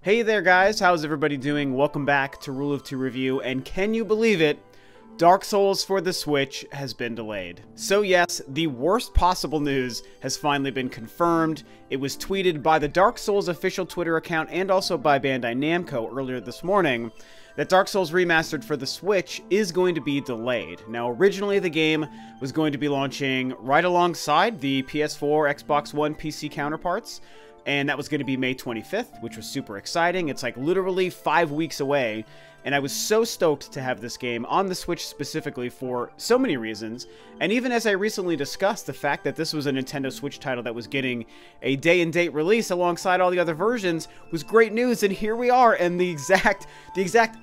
Hey there guys, how's everybody doing? Welcome back to Rule of Two Review, and can you believe it? Dark Souls for the Switch has been delayed. So yes, the worst possible news has finally been confirmed. It was tweeted by the Dark Souls official Twitter account and also by Bandai Namco earlier this morning that Dark Souls Remastered for the Switch is going to be delayed. Now, originally the game was going to be launching right alongside the PS4, Xbox One, PC counterparts, and that was going to be May 25th, which was super exciting. It's like literally 5 weeks away, and I was so stoked to have this game on the Switch specifically for so many reasons. And even as I recently discussed, the fact that this was a Nintendo Switch title that was getting a day-and-date release alongside all the other versions was great news, and here we are, and the exact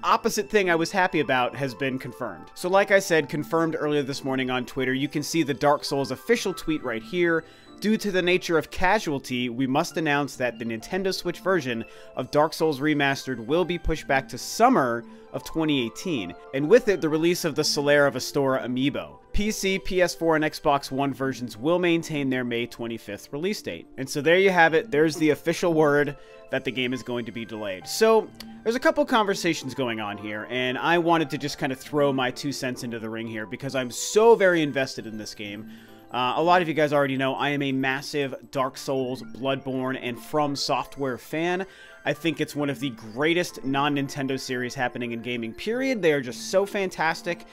opposite thing I was happy about has been confirmed. So like I said, confirmed earlier this morning on Twitter, you can see the Dark Souls official tweet right here. Due to the nature of casualty, we must announce that the Nintendo Switch version of Dark Souls Remastered will be pushed back to summer of 2018, and with it, the release of the Solera Vestora amiibo. PC, PS4, and Xbox One versions will maintain their May 25th release date. And so there you have it, there's the official word that the game is going to be delayed. So, there's a couple conversations going on here, and I wanted to just kind of throw my 2 cents into the ring here because I'm so very invested in this game. A lot of you guys already know I am a massive Dark Souls, Bloodborne, and From Software fan. I think it's one of the greatest non-Nintendo series happening in gaming, period. They are just so fantastic,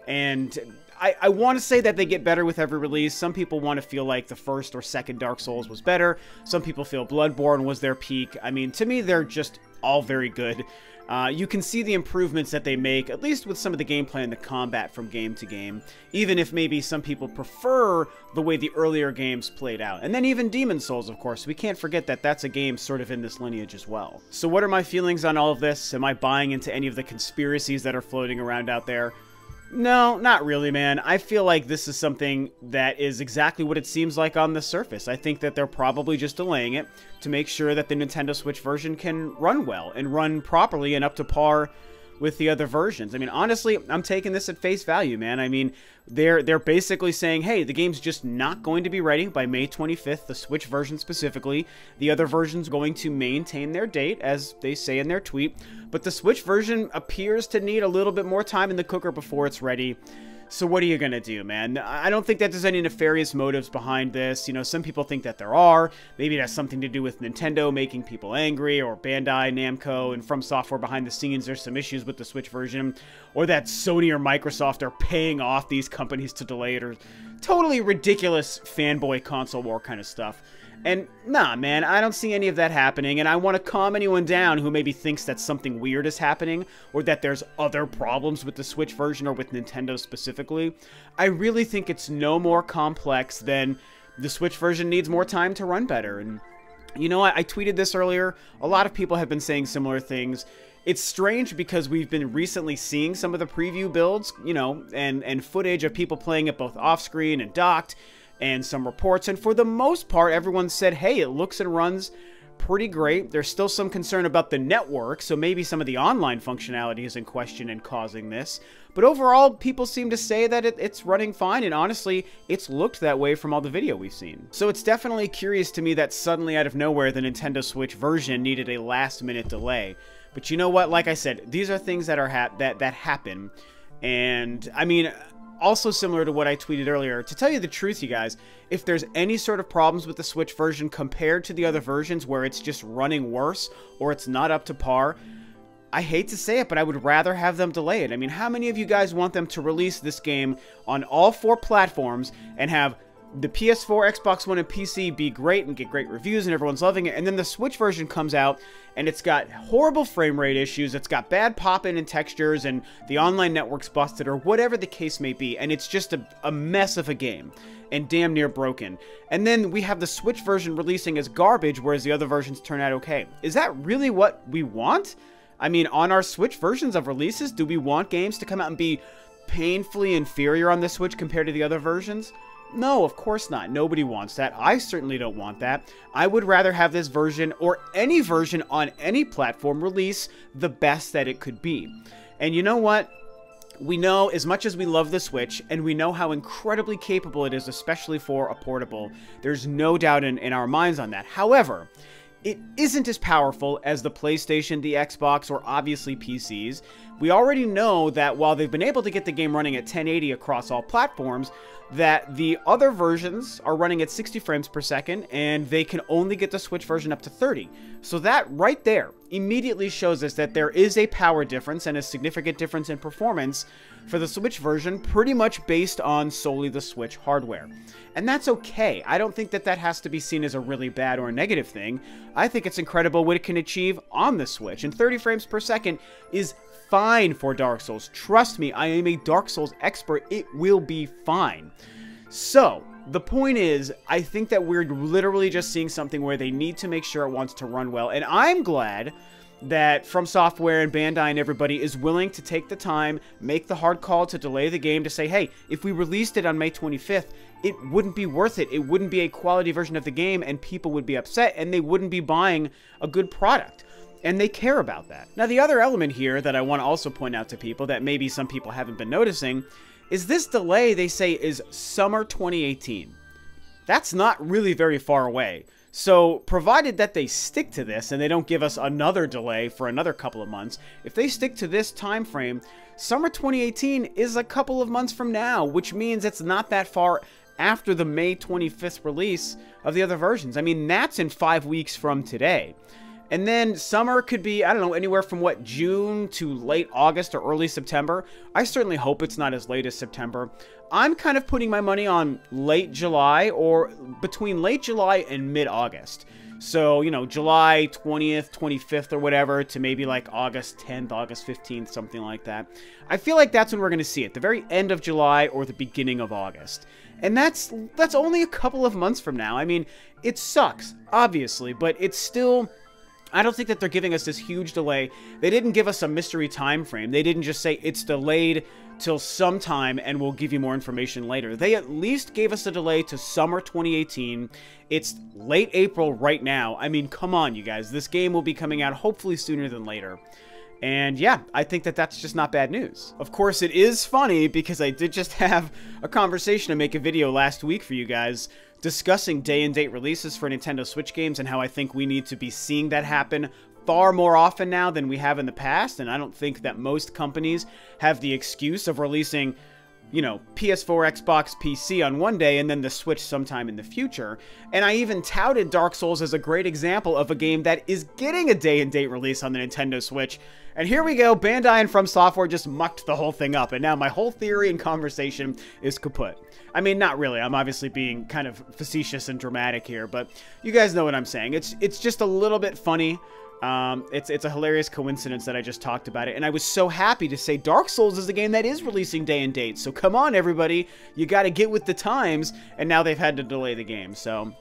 and I want to say that they get better with every release. Some people want to feel like the first or second Dark Souls was better. Some people feel Bloodborne was their peak. I mean, to me, they're just all very good. You can see the improvements that they make, at least with some of the gameplay and the combat from game to game, even if maybe some people prefer the way the earlier games played out. And then even Demon's Souls, of course. We can't forget that that's a game sort of in this lineage as well. So what are my feelings on all of this? Am I buying into any of the conspiracies that are floating around out there? No, not really, man. I feel like this is something that is exactly what it seems like on the surface. I think that they're probably just delaying it to make sure that the Nintendo Switch version can run well and run properly and up to par with the other versions. I mean, honestly, I'm taking this at face value, man. I mean, they're basically saying, hey, the game's just not going to be ready by May 25th, the Switch version specifically. The other version's going to maintain their date, as they say in their tweet, but the Switch version appears to need a little bit more time in the cooker before it's ready. So what are you gonna do, man? I don't think that there's any nefarious motives behind this. You know, some people think that there are. Maybe it has something to do with Nintendo making people angry, or Bandai, Namco, and From Software behind the scenes. There's some issues with the Switch version, or that Sony or Microsoft are paying off these companies to delay it, or totally ridiculous fanboy console war kind of stuff. And nah, man, I don't see any of that happening, and I want to calm anyone down who maybe thinks that something weird is happening, or that there's other problems with the Switch version or with Nintendo specifically. I really think it's no more complex than the Switch version needs more time to run better. And you know, I tweeted this earlier. A lot of people have been saying similar things. It's strange because we've been recently seeing some of the preview builds, you know, and footage of people playing it both off-screen and docked, and some reports, and for the most part, everyone said, hey, it looks and runs pretty great. There's still some concern about the network, so maybe some of the online functionality is in question and causing this. But overall, people seem to say that it's running fine, and honestly, it's looked that way from all the video we've seen. So it's definitely curious to me that suddenly out of nowhere, the Nintendo Switch version needed a last-minute delay. But you know what? Like I said, these are things that are that happen, and I mean, also similar to what I tweeted earlier, to tell you the truth, you guys, if there's any sort of problems with the Switch version compared to the other versions where it's just running worse or it's not up to par, I hate to say it, but I would rather have them delay it. I mean, how many of you guys want them to release this game on all 4 platforms and have the PS4, Xbox One, and PC be great and get great reviews and everyone's loving it, and then the Switch version comes out and it's got horrible frame rate issues, it's got bad pop-in and textures, and the online network's busted, or whatever the case may be, and it's just a mess of a game and damn near broken. And then we have the Switch version releasing as garbage, whereas the other versions turn out okay. Is that really what we want? I mean, on our Switch versions of releases, do we want games to come out and be painfully inferior on the Switch compared to the other versions? No, of course not. Nobody wants that. I certainly don't want that. I would rather have this version, or any version on any platform, release the best that it could be. And you know what? We know, as much as we love the Switch, and we know how incredibly capable it is, especially for a portable, there's no doubt in our minds on that. However, it isn't as powerful as the PlayStation, the Xbox, or obviously PCs. We already know that while they've been able to get the game running at 1080 across all platforms, that the other versions are running at 60 frames per second, and they can only get the Switch version up to 30. So that right there immediately shows us that there is a power difference and a significant difference in performance for the Switch version, pretty much based on solely the Switch hardware. And that's okay. I don't think that that has to be seen as a really bad or a negative thing. I think it's incredible what it can achieve on the Switch, and 30 frames per second is fine for Dark Souls. Trust me, I am a Dark Souls expert. It will be fine. So, the point is, I think that we're literally just seeing something where they need to make sure it wants to run well, and I'm glad that From Software and Bandai and everybody is willing to take the time, make the hard call to delay the game, to say, hey, if we released it on May 25th, it wouldn't be worth it. It wouldn't be a quality version of the game, and people would be upset, and they wouldn't be buying a good product. And they care about that. Now, the other element here that I want to also point out to people that maybe some people haven't been noticing is this delay, they say, is summer 2018. That's not really very far away. So, provided that they stick to this and they don't give us another delay for another couple of months, if they stick to this time frame, summer 2018 is a couple of months from now, which means it's not that far after the May 25th release of the other versions. I mean, that's in 5 weeks from today. And then summer could be, I don't know, anywhere from, what, June to late August or early September. I certainly hope it's not as late as September. I'm kind of putting my money on late July, or between late July and mid-August. So, you know, July 20th, 25th or whatever to maybe like August 10th, August 15th, something like that. I feel like that's when we're going to see it, the very end of July or the beginning of August. And that's only a couple of months from now. I mean, it sucks, obviously, but it's still... I don't think that they're giving us this huge delay. They didn't give us a mystery time frame. They didn't just say it's delayed till sometime and we'll give you more information later. They at least gave us a delay to summer 2018. It's late April right now. I mean, come on, you guys. This game will be coming out hopefully sooner than later. And yeah, I think that that's just not bad news. Of course, it is funny because I did just have a conversation to make a video last week for you guys discussing day-and-date releases for Nintendo Switch games and how I think we need to be seeing that happen far more often now than we have in the past. And I don't think that most companies have the excuse of releasing, you know, PS4, Xbox, PC on one day and then the Switch sometime in the future. And I even touted Dark Souls as a great example of a game that is getting a day-and-date release on the Nintendo Switch. And here we go, Bandai and From Software just mucked the whole thing up, and now my whole theory and conversation is kaput. I mean, not really. I'm obviously being kind of facetious and dramatic here, but you guys know what I'm saying. It's just a little bit funny. It's a hilarious coincidence that I just talked about it, and I was so happy to say Dark Souls is a game that is releasing day and date. So come on, everybody, you got to get with the times, and now they've had to delay the game. So,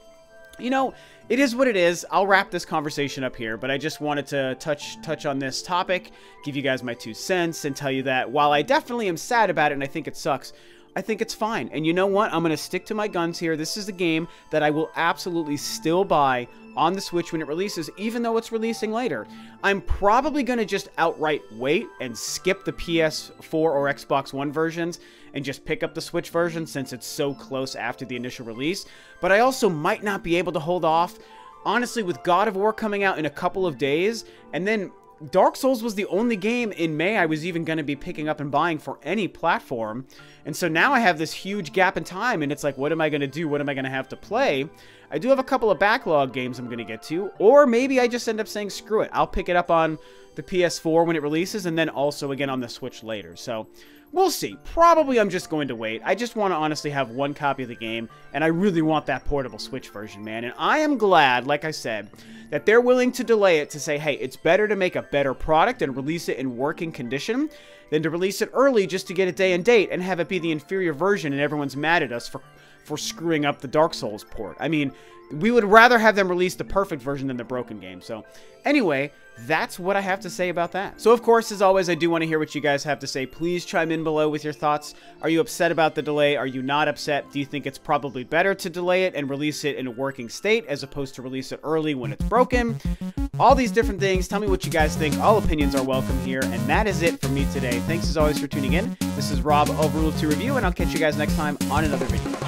you know, it is what it is. I'll wrap this conversation up here, but I just wanted to touch on this topic, give you guys my 2 cents, and tell you that while I definitely am sad about it and I think it sucks, I think it's fine. And you know what? I'm going to stick to my guns here. This is a game that I will absolutely still buy on the Switch when it releases, even though it's releasing later. I'm probably going to just outright wait and skip the PS4 or Xbox One versions and just pick up the Switch version since it's so close after the initial release. But I also might not be able to hold off. Honestly, with God of War coming out in a couple of days, and then Dark Souls was the only game in May I was even going to be picking up and buying for any platform. And so now I have this huge gap in time, and it's like, what am I going to do? What am I going to have to play? I do have a couple of backlog games I'm going to get to, or maybe I just end up saying, screw it. I'll pick it up on the PS4 when it releases, and then also again on the Switch later. So we'll see. Probably I'm just going to wait. I just want to honestly have one copy of the game, and I really want that portable Switch version, man. And I am glad, like I said, that they're willing to delay it to say, hey, it's better to make a better product and release it in working condition than to release it early just to get a day and date and have it be the inferior version and everyone's mad at us for screwing up the Dark Souls port. I mean, we would rather have them release the perfect version than the broken game. So anyway, that's what I have to say about that. So of course, as always, I do want to hear what you guys have to say. Please chime in below with your thoughts. Are you upset about the delay? Are you not upset? Do you think it's probably better to delay it and release it in a working state as opposed to release it early when it's broken? All these different things. Tell me what you guys think. All opinions are welcome here. And that is it from me today. Thanks as always for tuning in. This is Rob of Rule2Review, and I'll catch you guys next time on another video.